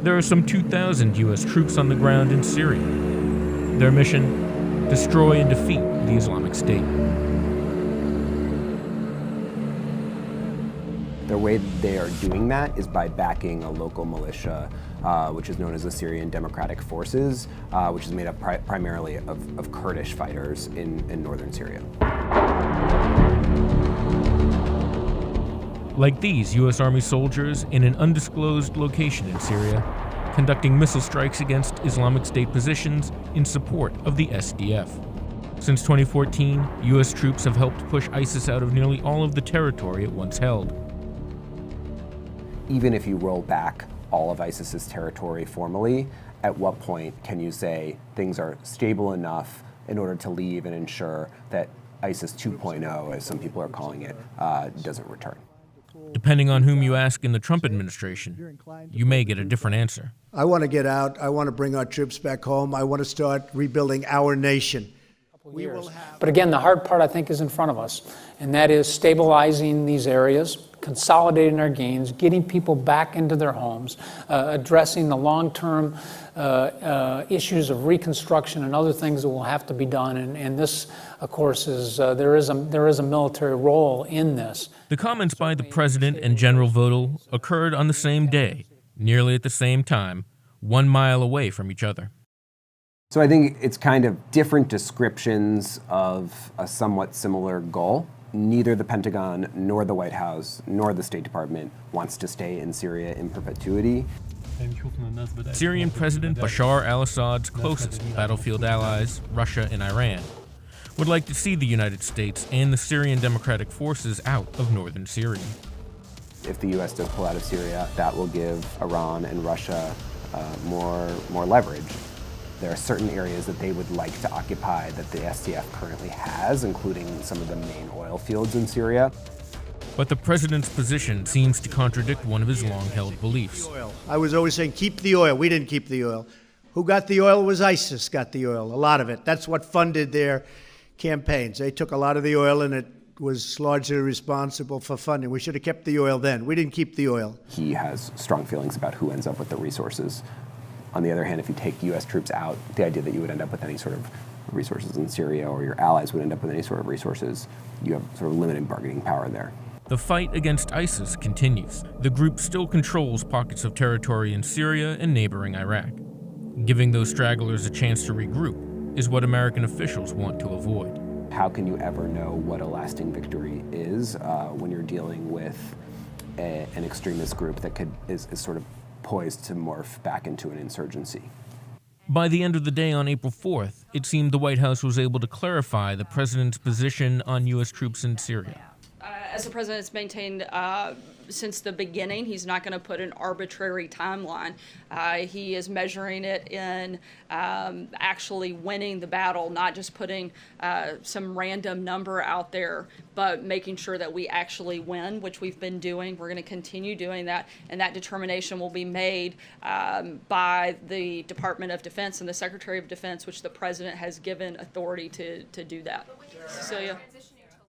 There are some 2,000 U.S. troops on the ground in Syria. Their mission: destroy and defeat the Islamic State. The way they are doing that is by backing a local militia, which is known as the Syrian Democratic Forces, which is made up primarily of Kurdish fighters in northern Syria. Like these U.S. Army soldiers in an undisclosed location in Syria, conducting missile strikes against Islamic State positions in support of the SDF. Since 2014, U.S. troops have helped push ISIS out of nearly all of the territory it once held. Even if you roll back all of ISIS's territory formally, at what point can you say things are stable enough in order to leave and ensure that ISIS 2.0, as some people are calling it, doesn't return? Depending on whom you ask in the Trump administration, you may get a different answer. I want to get out. I want to bring our troops back home. I want to start rebuilding our nation. But again, the hard part, I think, is in front of us, and that is stabilizing these areas, consolidating our gains, getting people back into their homes, addressing the long-term issues of reconstruction and other things that will have to be done. And this, of course, is there is a military role in this. The comments by the president and General Vodal occurred on the same day, nearly at the same time, 1 mile away from each other. So I think it's kind of different descriptions of a somewhat similar goal. Neither the Pentagon, nor the White House, nor the State Department wants to stay in Syria in perpetuity. Syrian President Bashar al-Assad's closest battlefield allies, Russia and Iran, would like to see the United States and the Syrian Democratic Forces out of northern Syria. If the U.S. does pull out of Syria, that will give Iran and Russia more leverage. There are certain areas that they would like to occupy that the SDF currently has, including some of the main oil fields in Syria. But the president's position seems to contradict one of his long-held beliefs. I was always saying, keep the oil. We didn't keep the oil. Who got the oil? Was ISIS got the oil, a lot of it. That's what funded their campaigns. They took a lot of the oil, and it was largely responsible for funding. We should have kept the oil then. We didn't keep the oil. He has strong feelings about who ends up with the resources. On the other hand, if you take U.S. troops out, the idea that you would end up with any sort of resources in Syria or your allies would end up with any sort of resources, you have sort of limited bargaining power there. The fight against ISIS continues. The group still controls pockets of territory in Syria and neighboring Iraq. Giving those stragglers a chance to regroup is what American officials want to avoid. How can you ever know what a lasting victory is when you're dealing with an extremist group that is sort of poised to morph back into an insurgency? By the end of the day on April 4th, it seemed the White House was able to clarify the president's position on U.S. troops in Syria. As the president's maintained since the beginning, he's not going to put an arbitrary timeline. He is measuring it in actually winning the battle, not just putting some random number out there, but making sure that we actually win, which we've been doing. We're going to continue doing that, and that determination will be made by the Department of Defense and the Secretary of Defense, which the president has given authority to do that. Cecilia?